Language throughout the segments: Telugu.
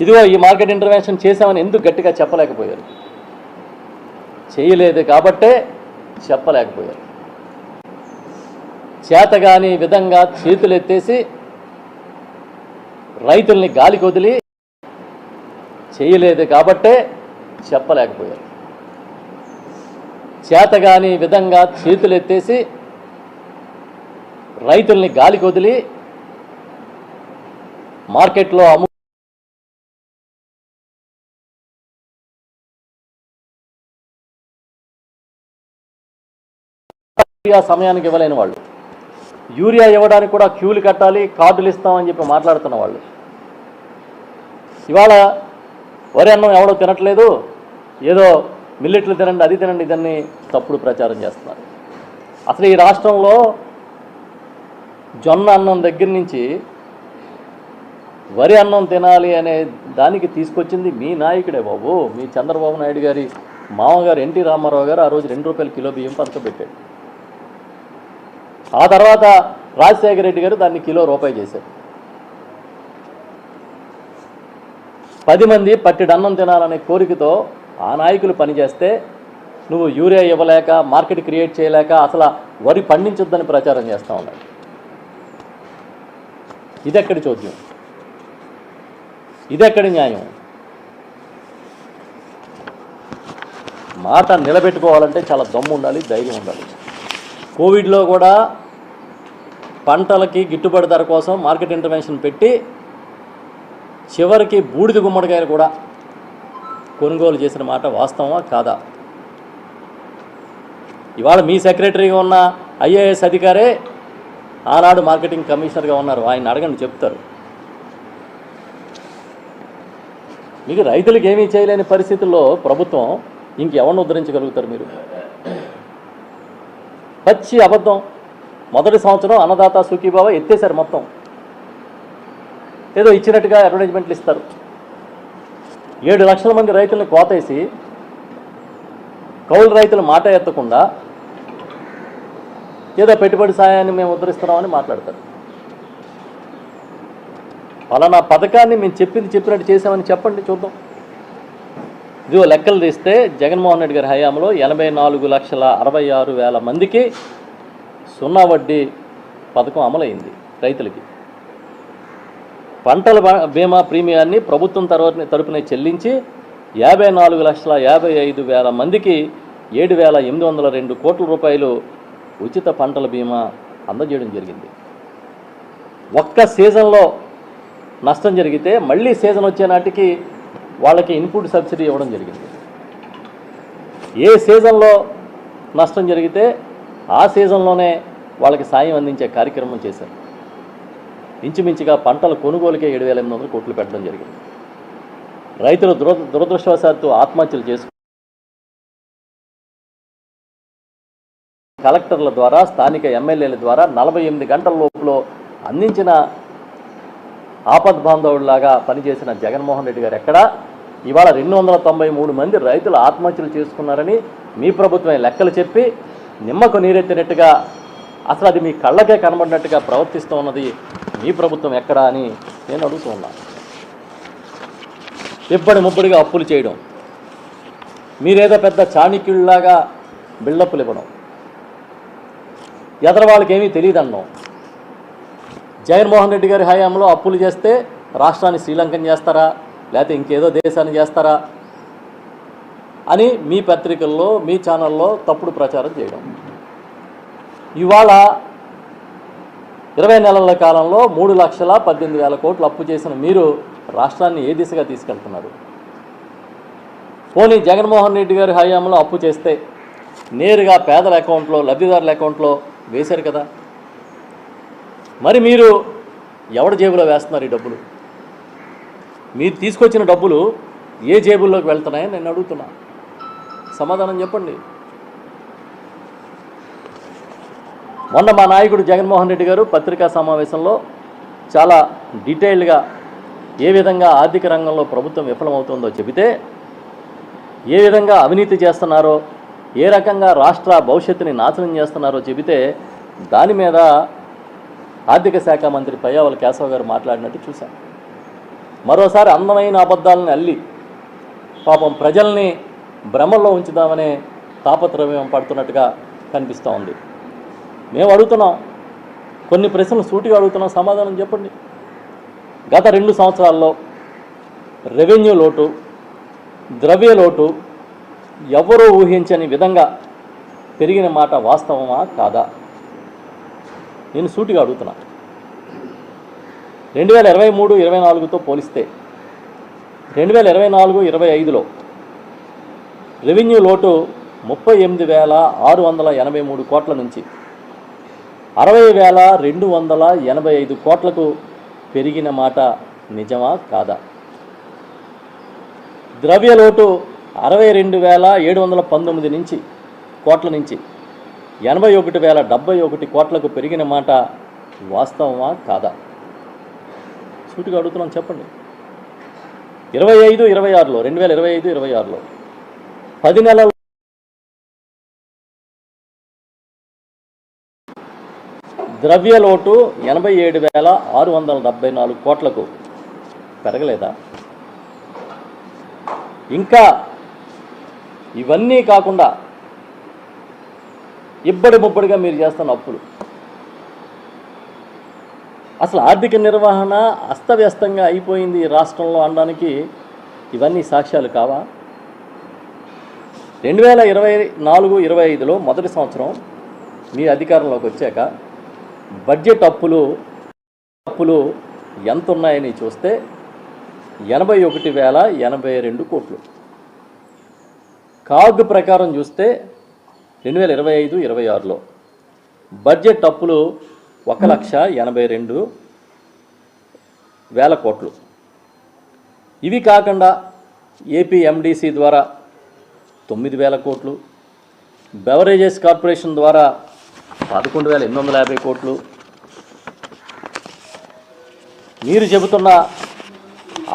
ఇదిగో ఈ మార్కెట్ ఇంటర్వెన్షన్ చేశామని ఎందుకు గట్టిగా చెప్పలేకపోయారు? చేయలేదు కాబట్టే చెప్పలేకపోయారు. చేతగాని విధంగా చేతులెత్తేసి రైతుల్ని గాలికి వదిలి చేయలేదు కాబట్టే చెప్పలేకపోయారు. చేతగాని విధంగా చేతులెత్తేసి రైతుల్ని గాలికి వదిలి మార్కెట్లో యూరియా సమయానికి ఇవ్వలేని వాళ్ళు, యూరియా ఇవ్వడానికి కూడా క్యూలు కట్టాలి, కార్డులు ఇస్తామని చెప్పి మాట్లాడుతున్న వాళ్ళు, ఇవాళ వరి అన్నం ఎవడో తినట్లేదు, ఏదో మిల్లెట్లు తినండి, అది తినండి, ఇదన్నీ తప్పుడు ప్రచారం చేస్తున్నారు. అసలు ఈ రాష్ట్రంలో జొన్న అన్నం దగ్గర నుంచి వరి అన్నం తినాలి అనే దానికి తీసుకొచ్చింది మీ నాయకుడే బాబు, మీ చంద్రబాబు నాయుడు గారి మామగారు ఎన్టీ రామారావు గారు. ఆ రోజు 2 రూపాయల కిలో బియ్యం పథకం పెట్టాడు. ఆ తర్వాత రాజశేఖర రెడ్డి గారు దాన్ని కిలో రూపాయి చేశారు. 10 మంది పట్టెడు అన్నం తినాలనే కోరికతో ఆ నాయకులు పనిచేస్తే నువ్వు యూరియా ఇవ్వలేక, మార్కెట్ క్రియేట్ చేయలేక అసలు వరి పండించొద్దని ప్రచారం చేస్తూ ఉన్నాడు. ఇదెక్కడి చోద్యం? ఇదెక్కడి న్యాయం? మాట నిలబెట్టుకోవాలంటే చాలా దమ్ము ఉండాలి, ధైర్యం ఉండాలి. కోవిడ్లో కూడా పంటలకి గిట్టుబాటు ధర కోసం మార్కెట్ ఇంటర్వెన్షన్ పెట్టి చివరికి బూడిద గుమ్మడికాయలు కూడా కొనుగోలు చేసిన మాట వాస్తవమా కాదా? ఇవాళ మీ సెక్రటరీగా ఉన్న ఐఏఎస్ అధికారే ఆనాడు మార్కెటింగ్ కమిషనర్గా ఉన్నారు. ఆయన అడగండి, చెప్తారు. మీకు రైతులకు ఏమీ చేయలేని పరిస్థితుల్లో ప్రభుత్వం ఇంకెవరిని ఉద్ధరించగలుగుతారు మీరు? పచ్చి అబద్ధం. మొదటి సంవత్సరం అన్నదాత సుఖీభావ ఎత్తేసారు మొత్తం. ఏదో ఇచ్చినట్టుగా అడ్వర్టైజ్మెంట్లు ఇస్తారు. 7 లక్షల మంది రైతులను కోతేసి కౌలు రైతులు మాట ఎత్తకుండా ఏదో పెట్టుబడి సాయాన్ని మేము ఉద్ధరిస్తున్నామని మాట్లాడతారు. పలానా పథకాన్ని మేము చెప్పినట్టు చేసామని చెప్పండి, చూద్దాం. ఇదిగో లెక్కలు తీస్తే జగన్మోహన్ రెడ్డి గారి హయాంలో 84,66,000 మందికి 0 వడ్డీ పథకం అమలైంది. రైతులకి పంటల బీమా ప్రీమియాన్ని ప్రభుత్వం తరపునే చెల్లించి 54,55,000 మందికి 7,802 కోట్ల రూపాయలు ఉచిత పంటల బీమా అందజేయడం జరిగింది. ఒక్క సీజన్లో నష్టం జరిగితే మళ్ళీ సీజన్ వచ్చే నాటికి వాళ్ళకి ఇన్పుట్ సబ్సిడీ ఇవ్వడం జరిగింది. ఏ సీజన్లో నష్టం జరిగితే ఆ సీజన్లోనే వాళ్ళకి సాయం అందించే కార్యక్రమం చేశారు. ఇంచుమించుగా పంటల కొనుగోలుకే 7,800 కోట్లు పెట్టడం జరిగింది. రైతులు దురదృష్టవశాత్తు ఆత్మహత్యలు చేసుకు కలెక్టర్ల ద్వారా, స్థానిక ఎమ్మెల్యేల ద్వారా 48 గంటల లోపల అందించిన ఆపద్బాంధవుడిలాగా పనిచేసిన జగన్మోహన్ రెడ్డి గారు ఎక్కడా? ఇవాళ 293 మంది రైతులు ఆత్మహత్యలు చేసుకున్నారని మీ ప్రభుత్వమే లెక్కలు చెప్పి నిమ్మకు నీరెత్తినట్టుగా, అసలు అది మీ కళ్ళకే కనబడినట్టుగా ప్రవర్తిస్తూ ఉన్నది మీ ప్రభుత్వం ఎక్కడా అని నేను అడుగుతూ ఉన్నాను. ఇప్పటి ముప్పటిగా అప్పులు చేయడం, మీరేదో పెద్ద చాణక్యుల్లాగా బిల్డప్లు ఇవ్వడం, ఎదర వాళ్ళకి ఏమీ తెలియదు అన్నాం. జగన్మోహన్ రెడ్డి గారి హయాంలో అప్పులు చేస్తే రాష్ట్రాన్ని శ్రీలంకన్ చేస్తారా, లేకపోతే ఇంకేదో దేశాన్ని చేస్తారా అని మీ పత్రికల్లో, మీ ఛానల్లో తప్పుడు ప్రచారం చేయడం. ఇవాళ 20 నెలల కాలంలో 3,18,000 కోట్లు అప్పు చేసిన మీరు రాష్ట్రాన్ని ఏ దిశగా తీసుకెళ్తున్నారు? పోనీ జగన్మోహన్ రెడ్డి గారి హయాంలో అప్పు చేస్తే నేరుగా పేదల అకౌంట్లో, లబ్ధిదారుల అకౌంట్లో వేశారు కదా. మరి మీరు ఎవరి జేబులో వేస్తున్నారు ఈ డబ్బులు? మీరు తీసుకొచ్చిన డబ్బులు ఏ జేబుల్లోకి వెళ్తున్నాయని నేను అడుగుతున్నా. సమాధానం చెప్పండి. మొన్న మా నాయకుడు జగన్మోహన్ రెడ్డి గారు పత్రికా సమావేశంలో చాలా డీటెయిల్డ్గా ఏ విధంగా ఆర్థిక రంగంలో ప్రభుత్వం విఫలమవుతుందో చెబితే, ఏ విధంగా అవినీతి చేస్తున్నారో, ఏ రకంగా రాష్ట్ర భవిష్యత్తుని నాశనం చేస్తున్నారో చెబితే దాని మీద ఆర్థిక శాఖ మంత్రి పయ్యావుల కేశవ్ గారు మాట్లాడినట్టు చూశాం. మరోసారి అందమైన అబద్ధాలను అల్లి పాపం ప్రజల్ని భ్రమల్లో ఉంచుదామనే తాపత్రయం పడుతున్నట్టుగా కనిపిస్తూ ఉంది. మేము అడుగుతున్నాం, కొన్ని ప్రశ్నలు సూటిగా అడుగుతున్నాం, సమాధానం చెప్పండి. గత 2 సంవత్సరాల్లో రెవెన్యూ లోటు, ద్రవ్య లోటు ఎవరూ ఊహించని విధంగా పెరిగిన మాట వాస్తవమా కాదా? నేను సూటిగా అడుగుతున్నా. 2023-24తో పోలిస్తే 2024-25లో రెవెన్యూ లోటు 38,683 కోట్ల నుంచి 60,285 కోట్లకు పెరిగిన మాట నిజమా కాదా? ద్రవ్య లోటు 62,719 నుంచి కోట్ల నుంచి 81,071 కోట్లకు పెరిగిన మాట వాస్తవమా కాదా? సూటిగా అడుగుతున్నాం, చెప్పండి. 2025-26లో 10 నెలల ద్రవ్య లోటు 87,674 కోట్లకు పెరగలేదా? ఇంకా ఇవన్నీ కాకుండా ఇబ్బడి ముబ్బడిగా మీరు చేస్తున్న అప్పులు, అసలు ఆర్థిక నిర్వహణ అస్తవ్యస్తంగా అయిపోయింది ఈ రాష్ట్రంలో అనడానికి ఇవన్నీ సాక్ష్యాలు కావా? 2024-25లో మొదటి సంవత్సరం మీ అధికారంలోకి వచ్చాక బడ్జెట్ అప్పులు ఎంత ఉన్నాయని చూస్తే 81,082 కోట్లు. కాగ్ ప్రకారం చూస్తే 2025-26లో బడ్జెట్ అప్పులు 1,82,000 కోట్లు. ఇవి కాకుండా ఏపీ ఎండిసి ద్వారా 9,000 కోట్లు, బెవరేజెస్ కార్పొరేషన్ ద్వారా 11,850 కోట్లు, మీరు చెబుతున్న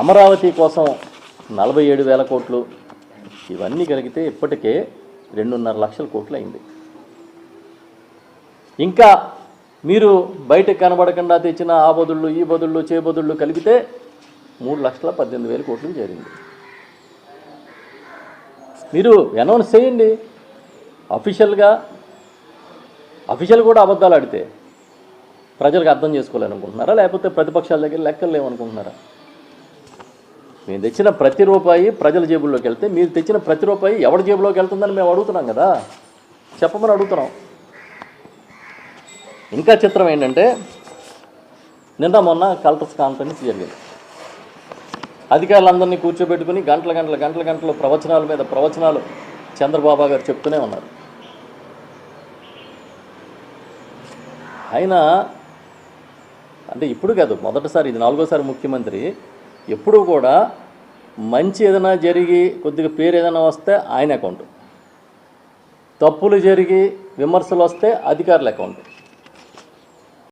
అమరావతి కోసం 47,000 కోట్లు, ఇవన్నీ కలిగితే ఇప్పటికే 2.5 లక్షల కోట్లు అయింది. ఇంకా మీరు బయటకు కనబడకుండా తెచ్చిన ఆ బదుళ్ళు ఈ బదుళ్ళు చేబదుళ్ళు కలిపితే 3,18,000 కోట్లు చేరింది. మీరు అనౌన్స్ చేయండి అఫీషియల్ కూడా అబద్ధాలు ఆడితే ప్రజలకు అర్థం చేసుకోలేనుకుంటున్నారా? లేకపోతే ప్రతిపక్షాల దగ్గర లెక్కలు లేవనుకుంటున్నారా? మేము తెచ్చిన ప్రతి రూపాయి ప్రజల జేబుల్లోకి వెళ్తే మీరు తెచ్చిన ప్రతి రూపాయి ఎవరి జేబులోకి వెళ్తుందని మేము అడుగుతున్నాం కదా, చెప్పమని అడుగుతున్నాం. ఇంకా చిత్రం ఏంటంటే, నిన్న మొన్న కలెక్టర్స్ కాన్ఫరెన్స్ జరిగింది. అధికారులందరినీ కూర్చోబెట్టుకుని గంటల ప్రవచనాల మీద ప్రవచనాలు చంద్రబాబు గారు చెప్తూనే ఉన్నారు. ఆయన అంటే ఇప్పుడు కాదు, మొదటిసారి, ఇది 4వ ముఖ్యమంత్రి. ఎప్పుడూ కూడా మంచి ఏదైనా జరిగి కొద్దిగా పేరు ఏదైనా వస్తే ఆయన అకౌంట్, తప్పులు జరిగి విమర్శలు వస్తే అధికారుల అకౌంట్.